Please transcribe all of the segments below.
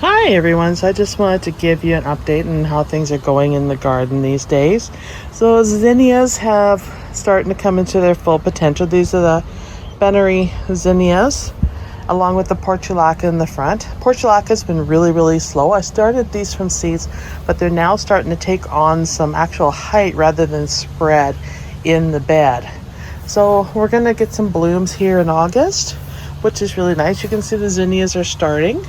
Hi everyone, so I just wanted to give you an update on how things are going in the garden these days. So zinnias have starting to come into their full potential. These are the Bennery zinnias along with the portulaca in the front. Portulaca has been really slow. I started these from seeds, but they're now starting to take on some actual height rather than spread in the bed. So we're going to get some blooms here in August, which is really nice. You can see the zinnias are starting.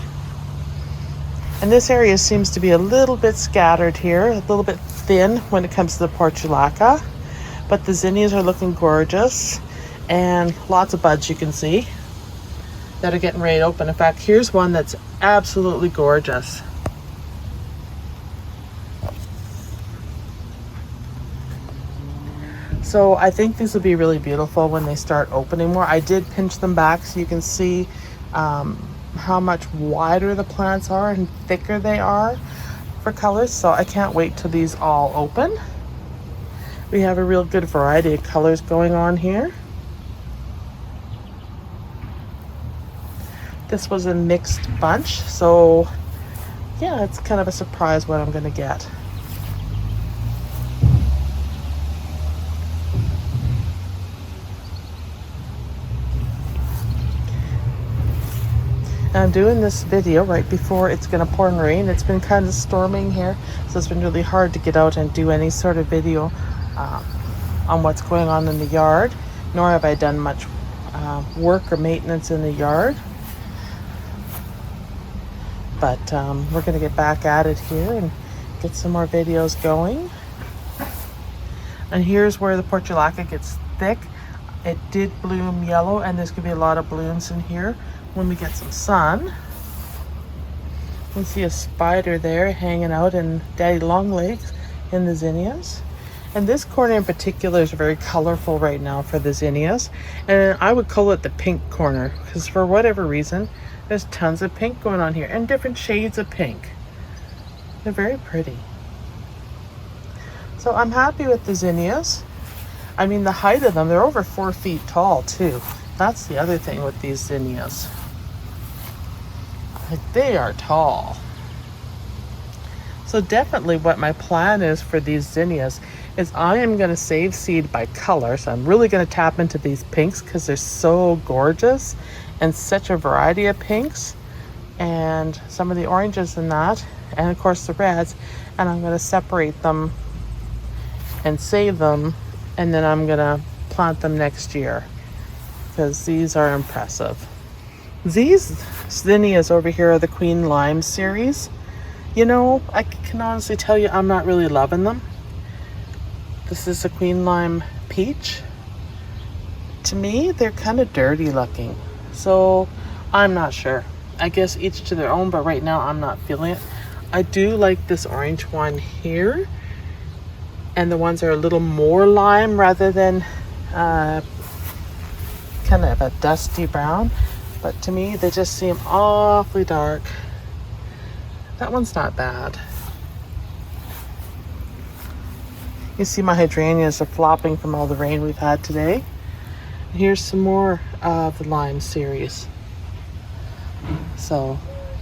And this area seems to be a little bit scattered here, a little bit thin when it comes to the portulaca. But the zinnias are looking gorgeous and lots of buds you can see that are getting ready to open. In fact, here's one that's absolutely gorgeous. So I think these will be really beautiful when they start opening more. I did pinch them back so you can see how much wider the plants are and thicker they are for colors. So I can't wait till these all open. We have a real good variety of colors going on here. This was a mixed bunch, so yeah, it's kind of a surprise what I'm going to get. I'm doing this video right before it's going to pour and rain. It's been kind of storming here, so it's been really hard to get out and do any sort of video on what's going on in the yard, nor have I done much work or maintenance in the yard. But we're going to get back at it here and get some more videos going. And here's where the portulaca gets thick. It did bloom yellow, and there's going to be a lot of blooms in here when we get some sun. You can see a spider there hanging out in daddy long legs in the zinnias. And this corner in particular is very colorful right now for the zinnias. And I would call it the pink corner because for whatever reason, there's tons of pink going on here and different shades of pink. They're very pretty. So I'm happy with the zinnias. I mean, the height of them, they're over 4 feet tall too. That's the other thing with these zinnias. Like, they are tall. So definitely what my plan is for these zinnias is I am going to save seed by color. So I'm really going to tap into these pinks because they're so gorgeous and such a variety of pinks and some of the oranges in that, and of course the reds. And I'm going to separate them and save them, and then I'm going to plant them next year because these are impressive. These zinnias over here are the Queen Lime series. You know, I can honestly tell you I'm not really loving them. This is a Queen Lime Peach. To me, they're kind of dirty looking. So I'm not sure. I guess each to their own, but right now I'm not feeling it. I do like this orange one here. And the ones that are a little more lime rather than kind of a dusty brown. But to me, they just seem awfully dark. That one's not bad. You see my hydrangeas are flopping from all the rain we've had today. Here's some more of the lime series. So,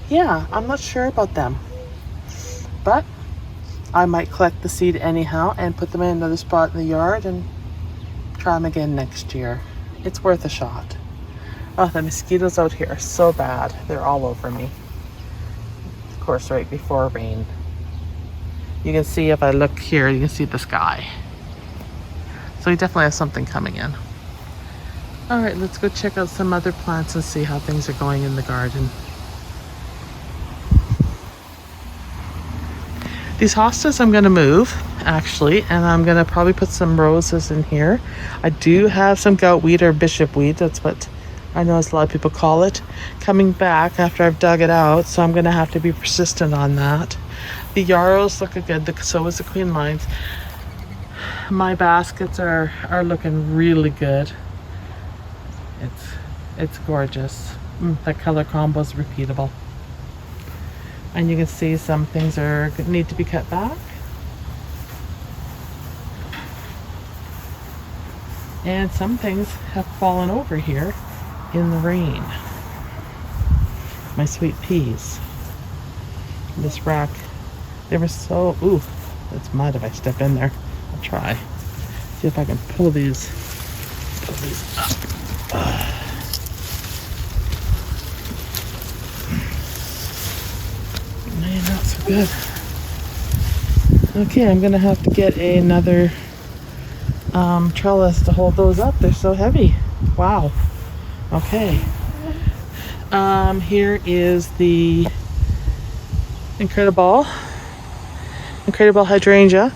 yeah, I'm not sure about them. But I might collect the seed anyhow and put them in another spot in the yard and try them again next year. It's worth a shot. Oh, the mosquitoes out here are so bad. They're all over me. Of course, right before rain. You can see if I look here, you can see the sky. So we definitely have something coming in. All right, let's go check out some other plants and see how things are going in the garden. These hostas I'm going to move, actually, and I'm going to probably put some roses in here. I do have some goutweed or bishop weed, that's what I know as a lot of people call it, coming back after I've dug it out, so I'm going to have to be persistent on that. The yarrows look good, so is the Queen Limes. My baskets are looking really good. It's gorgeous. That color combo is repeatable. And you can see some things need to be cut back. And some things have fallen over here in the rain. My sweet peas. this rack. They were so, ooh, it's mud if I step in there. I'll try. See if I can pull these up. Man, not so good. Okay, I'm gonna have to get another trellis to hold those up. They're so heavy. Wow. Okay. Here is the Incredible Hydrangea,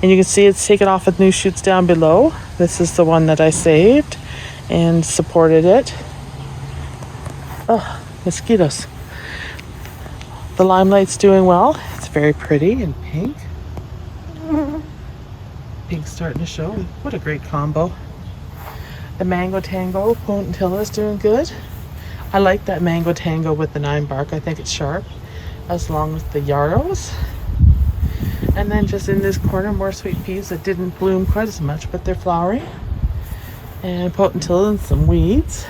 and you can see it's taken off with new shoots down below. This is the one that I saved and supported it. Oh, mosquitoes. The limelight's doing well. It's very pretty and pink. Pink's starting to show. What a great combo. The Mango Tango Potentilla is doing good. I like that Mango Tango with the 9 bark. I think it's sharp, as long as the yarrows. And then just in this corner, more sweet peas that didn't bloom quite as much, but they're flowering. And Potentilla and some weeds.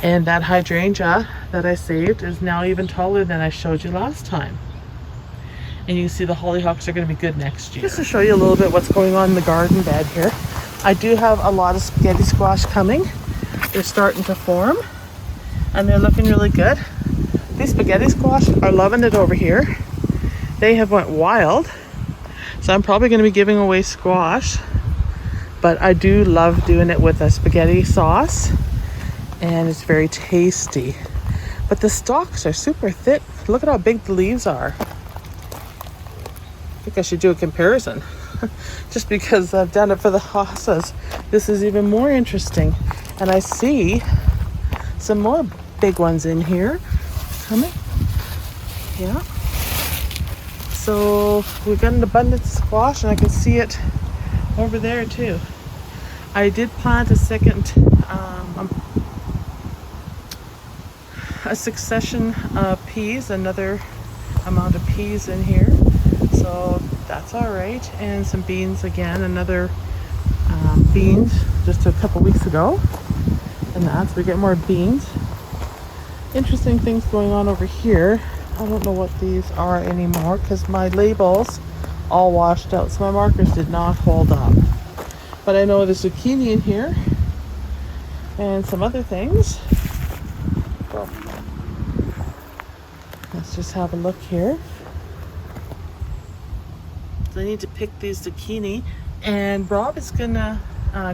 And that hydrangea that I saved is now even taller than I showed you last time. And you can see the hollyhocks are going to be good next year. Just to show you a little bit what's going on in the garden bed here. I do have a lot of spaghetti squash coming. They're starting to form and they're looking really good. These spaghetti squash are loving it over here. They have went wild. So I'm probably going to be giving away squash. But I do love doing it with a spaghetti sauce. And it's very tasty. But the stalks are super thick. Look at how big the leaves are. I think I should do a comparison. Just because I've done it for the hostas. This is even more interesting. And I see some more big ones in here coming. Yeah. So we've got an abundance of squash, and I can see it over there too. I did plant a succession of peas, another amount of peas in here. So that's all right. And some beans again, another beans just a couple weeks ago. And that's, we get more beans. Interesting things going on over here. I don't know what these are anymore because my labels all washed out. So my markers did not hold up. But I know there's zucchini in here and some other things. So let's just have a look here. So I need to pick these zucchini, and Rob is gonna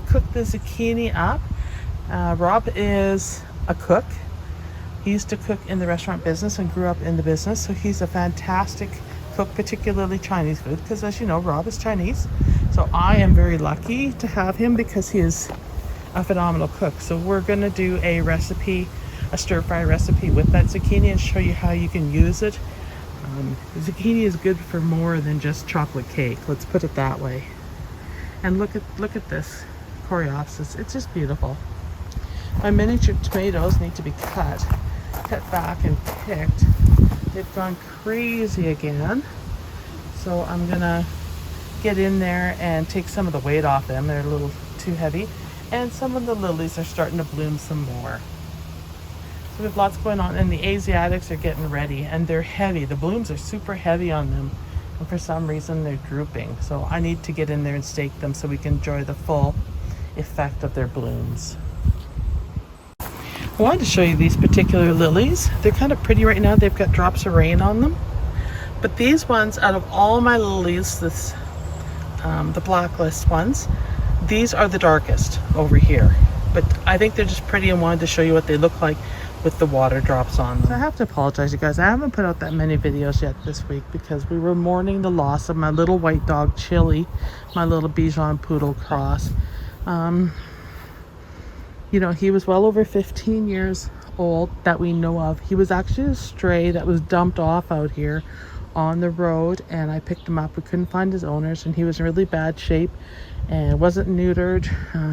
cook the zucchini up. Rob is a cook. He used to cook in the restaurant business and grew up in the business, so he's a fantastic cook, particularly Chinese food, because as you know, Rob is Chinese. So I am very lucky to have him because he is a phenomenal cook. So we're gonna do a recipe, a stir-fry recipe with that zucchini, and show you how you can use it. Zucchini is good for more than just chocolate cake, let's put it that way. And look at this coreopsis, it's just beautiful. My miniature tomatoes need to be cut back and picked. They've gone crazy again, so I'm gonna get in there and take some of the weight off them. They're a little too heavy, and some of the lilies are starting to bloom some more. So we have lots going on, and the Asiatics are getting ready, and they're heavy. The blooms are super heavy on them, and for some reason they're drooping. So I need to get in there and stake them so we can enjoy the full effect of their blooms. I wanted to show you these particular lilies. They're kind of pretty right now. They've got drops of rain on them. But these ones, out of all my lilies, the blacklist ones, these are the darkest over here. But I think they're just pretty, and wanted to show you what they look like with the water drops on them. So I have to apologize, you guys. I haven't put out that many videos yet this week because we were mourning the loss of my little white dog, Chili, my little Bichon Poodle cross. You know, he was well over 15 years old that we know of. He was actually a stray that was dumped off out here on the road, and I picked him up. We couldn't find his owners, and he was in really bad shape and wasn't neutered.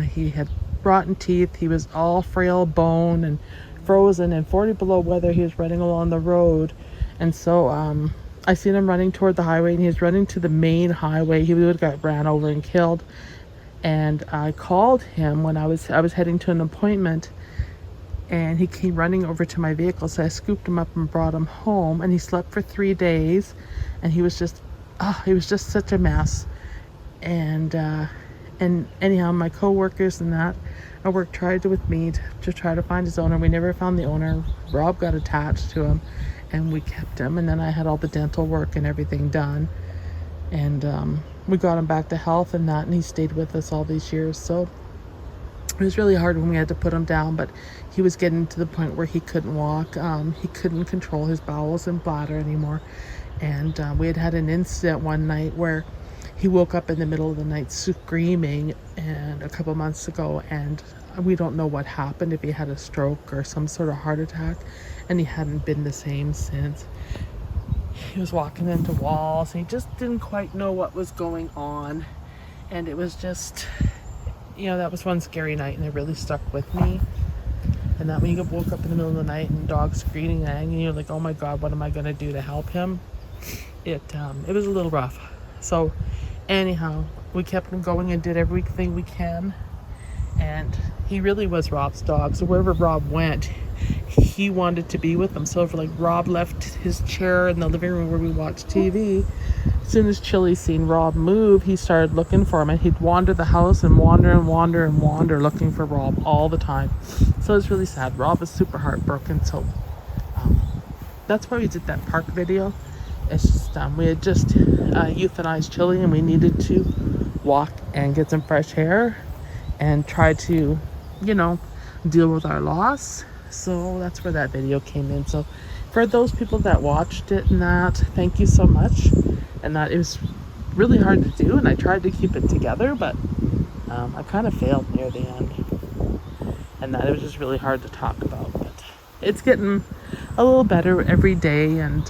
He had rotten teeth. He was all frail bone and frozen, and 40 below weather. He was running along the road, and so I seen him running toward the highway, and he was running to the main highway. He would have got ran over and killed. And I called him when I was heading to an appointment, and he came running over to my vehicle. So I scooped him up and brought him home, and he slept for 3 days, and he was just such a mess. And anyhow, my co-workers and that at work tried with me to try to find his owner. We never found the owner. Rob got attached to him, and we kept him. And then I had all the dental work and everything done, and we got him back to health and that, and he stayed with us all these years. So it was really hard when we had to put him down, but he was getting to the point where he couldn't walk. He couldn't control his bowels and bladder anymore. And we had an incident one night where he woke up in the middle of the night screaming, and a couple months ago, and we don't know what happened, if he had a stroke or some sort of heart attack, and he hadn't been the same since. He was walking into walls, and he just didn't quite know what was going on. And it was just, that was one scary night, and it really stuck with me. And that when you woke up in the middle of the night and dog screaming and you're like, oh my God, what am I going to do to help him? It was a little rough. So anyhow, we kept him going and did everything we can. And he really was Rob's dog. So wherever Rob went, he wanted to be with him. So if Rob left his chair in the living room where we watched TV, as soon as Chili seen Rob move, he started looking for him, and he'd wander the house and wander looking for Rob all the time. So it's really sad. Rob was super heartbroken. So that's why we did that park video. It's just we had just euthanized Chili, and we needed to walk and get some fresh air and try to deal with our loss. So that's where that video came in. So for those people that watched it and that, thank you so much. And that it was really hard to do, and I tried to keep it together, but I kind of failed near the end, and that it was just really hard to talk about. But it's getting a little better every day, and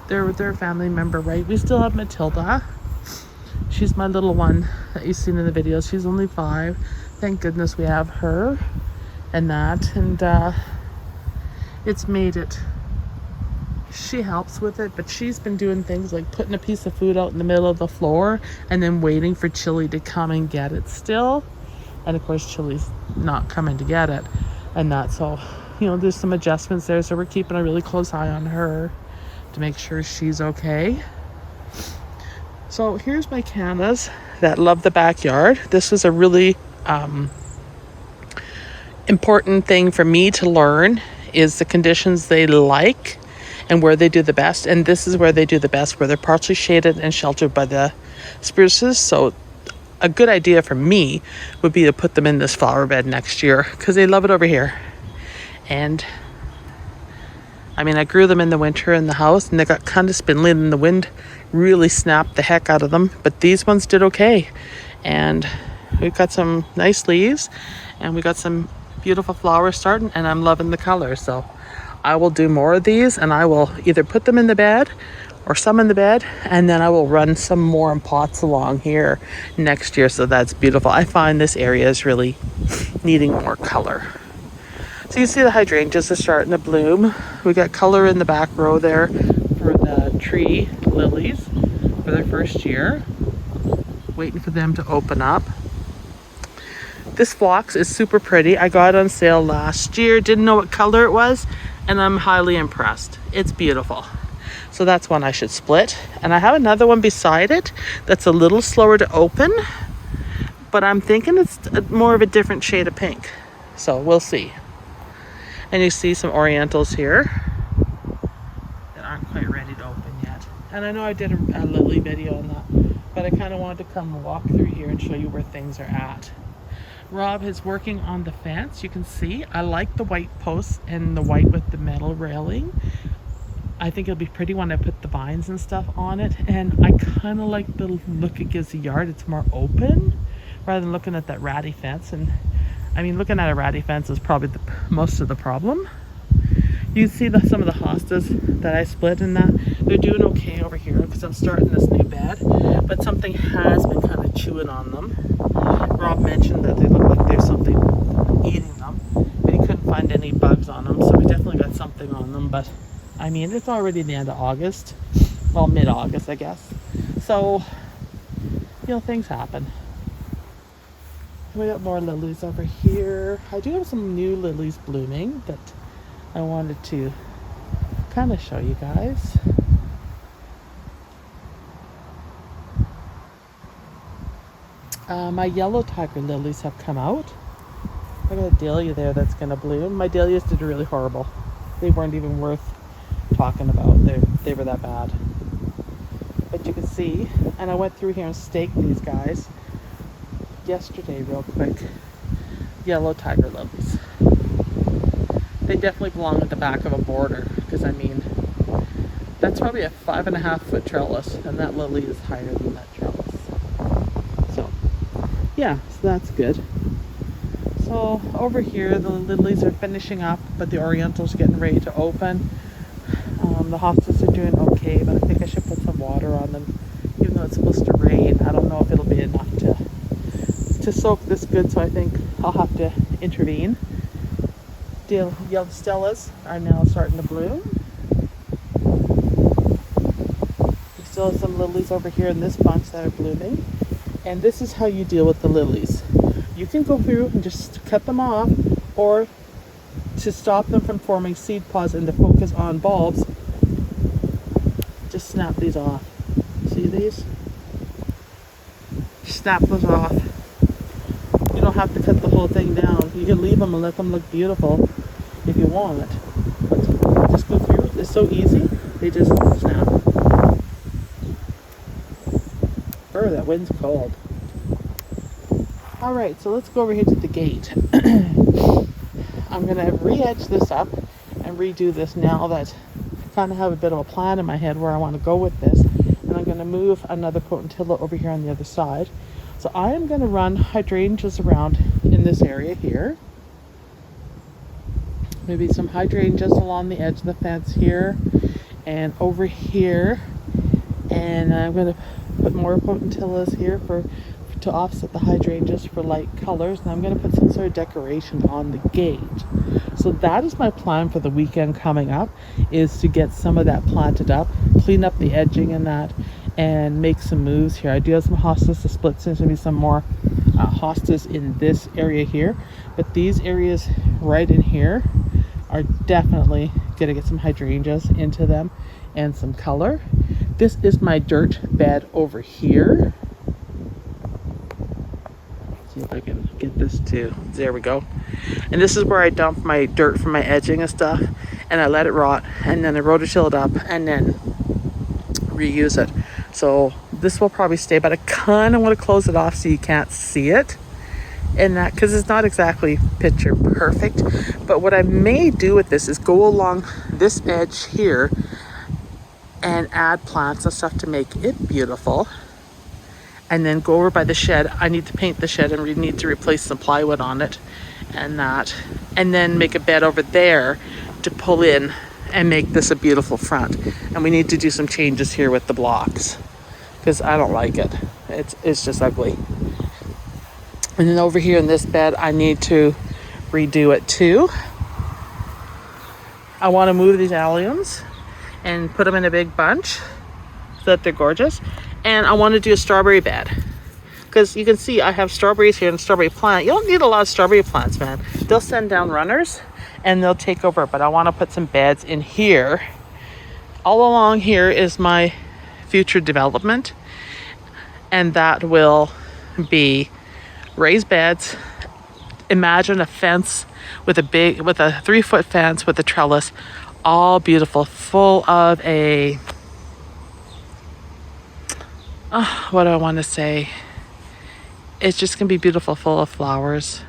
they're a family member, right? We still have Matilda. She's my little one that you've seen in the videos. She's only 5. Thank goodness we have her and that. And it's made it. She helps with it, but she's been doing things like putting a piece of food out in the middle of the floor and then waiting for Chili to come and get it still. And of course, Chili's not coming to get it and that. So, there's some adjustments there. So we're keeping a really close eye on her to make sure she's okay. So here's my cannas that love the backyard. This was a really important thing for me to learn, is the conditions they like and where they do the best. And this is where they do the best, where they're partially shaded and sheltered by the spruces. So a good idea for me would be to put them in this flower bed next year, because they love it over here. And I grew them in the winter in the house, and they got kind of spindly, and the wind really snapped the heck out of them. But these ones did okay. And we've got some nice leaves, and we got some beautiful flowers starting, and I'm loving the color. So I will do more of these, and I will either put them in the bed or some in the bed, and then I will run some more in pots along here next year. So that's beautiful. I find this area is really needing more color. So you see the hydrangeas are starting to bloom. We got color in the back row there for the tree lilies for their first year. Waiting for them to open up. This phlox is super pretty. I got it on sale last year. Didn't know what color it was, and I'm highly impressed. It's beautiful. So that's one I should split. And I have another one beside it that's a little slower to open, but I'm thinking it's more of a different shade of pink. So we'll see. And you see some orientals here that aren't quite ready to open yet. And I know I did a lily video on that, but I kind of wanted to come and walk through here and show you where things are at. Rob is working on the fence. You can see I like the white posts and the white with the metal railing. I think it'll be pretty when I put the vines and stuff on it. And I kind of like the look it gives the yard. It's more open rather than looking at that ratty fence. And looking at a ratty fence is probably most of the problem. You see some of the hostas that I split in that. They're doing okay over here because I'm starting this new bed, but something has been kind of chewing on them. Rob mentioned that they look like there's something eating them, but he couldn't find any bugs on them, so we definitely got something on them. But it's already the end of August, well, mid-August, I guess. So, things happen. We got more lilies over here. I do have some new lilies blooming that I wanted to kind of show you guys. My yellow tiger lilies have come out. I got a dahlia there that's going to bloom. My dahlias did really horrible. They weren't even worth talking about. They were that bad. But you can see, and I went through here and staked these guys yesterday real quick. Yellow tiger lilies. They definitely belong at the back of a border, because I mean, that's probably a 5.5-foot trellis, and that lily is higher than that trellis. So, yeah, so that's good. So over here, the lilies are finishing up, but the oriental's getting ready to open. The hostas are doing okay, but I think I should put some water on them, even though it's supposed to rain. I don't know if it'll be enough to soak this good, so I think I'll have to intervene. The yellow stellas are now starting to bloom. We still have some lilies over here in this bunch that are blooming. And this is how you deal with the lilies. You can go through and just cut them off, or to stop them from forming seed pods and to focus on bulbs, just snap these off. See these? Snap those off. You don't have to cut the whole thing down. You can leave them and let them look beautiful if you want. But just go through. It's so easy. They just snap. Oh, that wind's cold. Alright, so let's go over here to the gate. I'm going to re-edge this up and redo this now that I kind of have a bit of a plan in my head where I want to go with this. And I'm going to move another potentilla over here on the other side. So I am going to run hydrangeas around in this area here. Maybe some hydrangeas along the edge of the fence here and over here. And I'm going to put more potentillas here to offset the hydrangeas for light colors, and I'm going to put some sort of decoration on the gate. So that is my plan for the weekend coming up, is to get some of that planted up, clean up the edging and that, and make some moves here. I do have some hostas to split, so there's going to be some more hostas in this area here, but these areas right in here are definitely going to get some hydrangeas into them and some color. This is my dirt bed over here. If I can get this too. There we go. And this is where I dump my dirt from my edging and stuff, and I let it rot, and then I rototill it up and then reuse it. So this will probably stay, but I kind of want to close it off so you can't see it, and that because it's not exactly picture perfect. But what I may do with this is go along this edge here and add plants and stuff to make it beautiful. And then go over by the shed. I need to paint the shed and we need to replace some plywood on it and that. And then make a bed over there to pull in and make this a beautiful front. And we need to do some changes here with the blocks because I don't like it. It's just ugly. And then over here in this bed, I need to redo it too. I want to move these alliums and put them in a big bunch so that they're gorgeous. And I want to do a strawberry bed because you can see I have strawberries here and a strawberry plant. You don't need a lot of strawberry plants, man. They'll send down runners and they'll take over. But I want to put some beds in here. All along here is my future development, and that will be raised beds. Imagine a fence with a 3-foot fence with a trellis, all beautiful, full of a what do I want to say? It's just gonna be beautiful, full of flowers.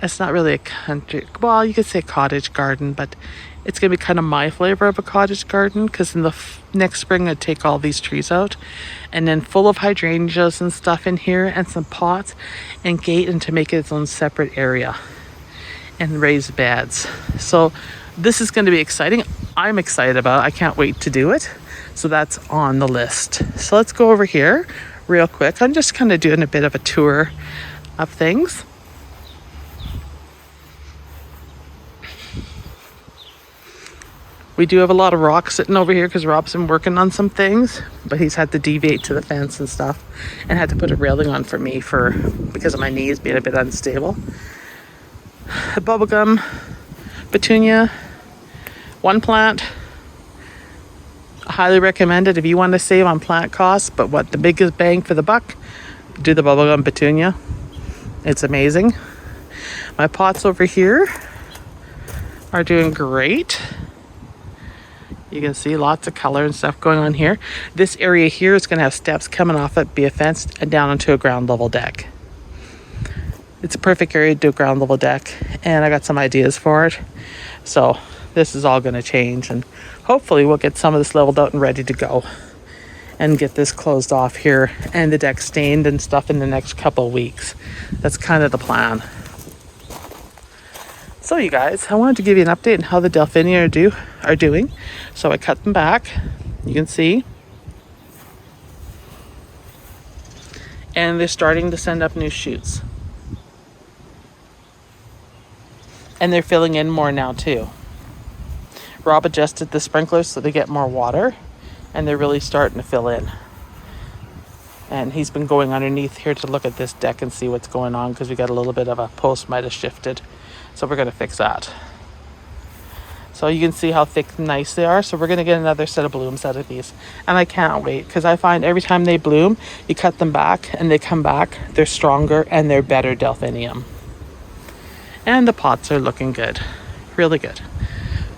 It's not really a country, well, you could say cottage garden, but it's gonna be kind of my flavor of a cottage garden, because in the next spring I'd take all these trees out, and then full of hydrangeas and stuff in here, and some pots and gate, and to make it its own separate area and raised beds. So this is going to be exciting. I'm excited about it. I can't wait to do it. So that's on the list. So let's go over here real quick. I'm just kind of doing a bit of a tour of things. We do have a lot of rocks sitting over here because Rob's been working on some things, but he's had to deviate to the fence and stuff and had to put a railing on for me because of my knees being a bit unstable. The bubblegum petunia, one plant. I highly recommend it if you want to save on plant costs, but what the biggest bang for the buck, do the bubblegum petunia. It's amazing. My pots over here are doing great. You can see lots of color and stuff going on here. This area here is going to have steps coming off it, be a fence, and down onto a ground level deck. It's a perfect area to do a ground level deck, and I got some ideas for it. So this is all going to change, and hopefully we'll get some of this leveled out and ready to go and get this closed off here and the deck stained and stuff in the next couple of weeks. That's kind of the plan. So you guys, I wanted to give you an update on how the Delphinia are doing. So I cut them back, you can see. And they're starting to send up new shoots. And they're filling in more now too. Rob adjusted the sprinklers so they get more water, and they're really starting to fill in. And he's been going underneath here to look at this deck and see what's going on because we got a little bit of a post might have shifted. So we're going to fix that. So you can see how thick and nice they are. So we're going to get another set of blooms out of these. And I can't wait because I find every time they bloom, you cut them back and they come back, they're stronger and they're better delphinium. And the pots are looking good, really good.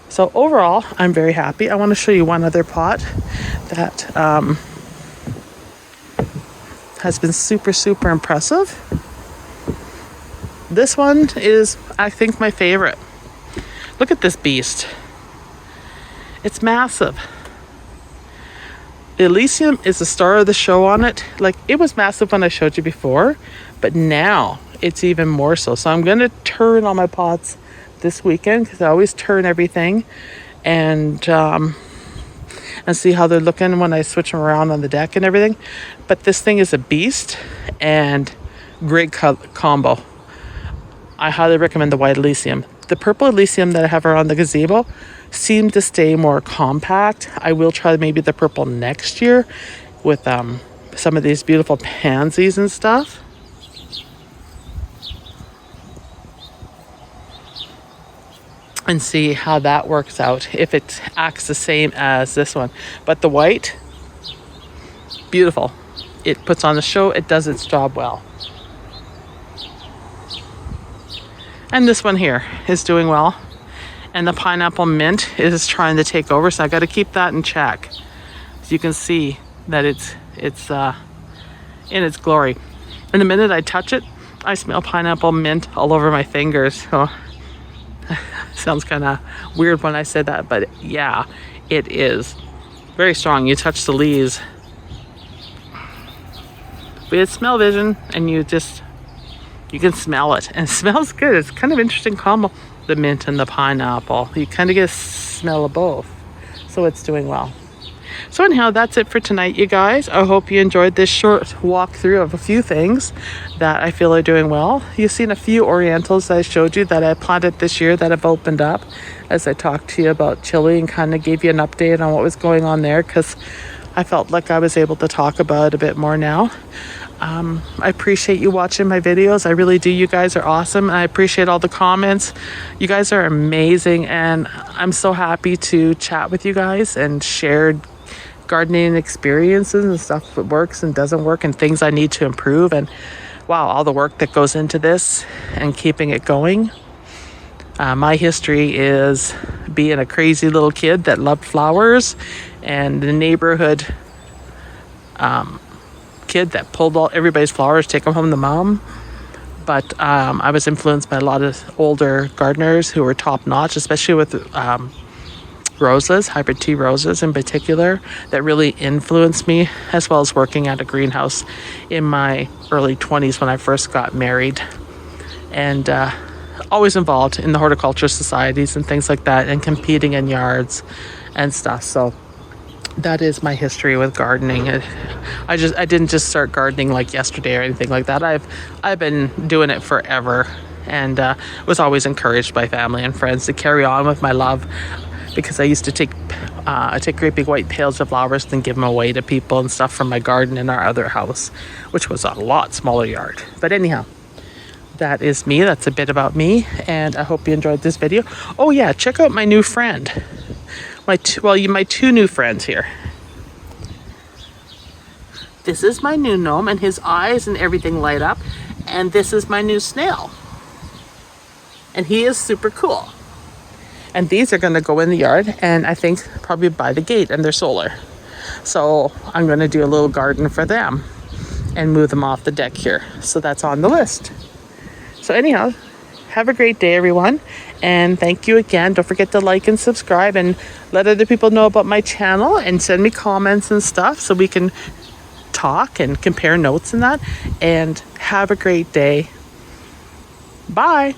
So overall, I'm very happy. I want to show you one other pot that has been super, super impressive. This one is, I think, my favorite. Look at this beast. It's massive. The Elysium is the star of the show on it. Like, it was massive when I showed you before, but now it's even more so. So I'm going to turn all my pots this weekend because I always turn everything and see how they're looking when I switch them around on the deck and everything. But this thing is a beast and great combo. I highly recommend the white Elysium. The purple Elysium that I have around the gazebo seemed to stay more compact. I will try maybe the purple next year with some of these beautiful pansies and stuff. And see how that works out, if it acts the same as this one. But the white, beautiful. It puts on the show, it does its job well. And this one here is doing well. And the pineapple mint is trying to take over, so I got to keep that in check. So you can see that it's in its glory. And the minute I touch it, I smell pineapple mint all over my fingers. So sounds kind of weird when I said that, but yeah, it is very strong. You touch the leaves. We had smell vision, and you can smell it, and it smells good. It's kind of interesting combo, the mint and the pineapple. You kind of get a smell of both, so it's doing well. So anyhow, that's it for tonight, you guys. I hope you enjoyed this short walkthrough of a few things that I feel are doing well. You've seen a few orientals that I showed you that I planted this year that have opened up as I talked to you about Chile and kind of gave you an update on what was going on there because I felt like I was able to talk about it a bit more now. I appreciate you watching my videos. I really do. You guys are awesome. I appreciate all the comments. You guys are amazing, and I'm so happy to chat with you guys and share gardening experiences and stuff that works and doesn't work and things I need to improve, and wow, all the work that goes into this and keeping it going. My history is being a crazy little kid that loved flowers and the neighborhood kid that pulled all everybody's flowers, take them home to mom. But I was influenced by a lot of older gardeners who were top notch, especially with roses, hybrid tea roses in particular, that really influenced me, as well as working at a greenhouse in my early 20s when I first got married. And always involved in the horticulture societies and things like that, and competing in yards and stuff. So that is my history with gardening. I didn't just start gardening like yesterday or anything like that. I've been doing it forever, and was always encouraged by family and friends to carry on with my love. because I used to take great big white pails of flowers and give them away to people and stuff from my garden in our other house, which was a lot smaller yard. But anyhow, that is me. That's a bit about me, and I hope you enjoyed this video. Oh yeah, check out my new friend. My two new friends here. This is my new gnome, and his eyes and everything light up. And this is my new snail. And he is super cool. And these are gonna go in the yard, and I think probably by the gate, and they're solar. So I'm gonna do a little garden for them and move them off the deck here. So that's on the list. So anyhow, have a great day, everyone. And thank you again. Don't forget to like and subscribe and let other people know about my channel and send me comments and stuff so we can talk and compare notes and that. And have a great day. Bye.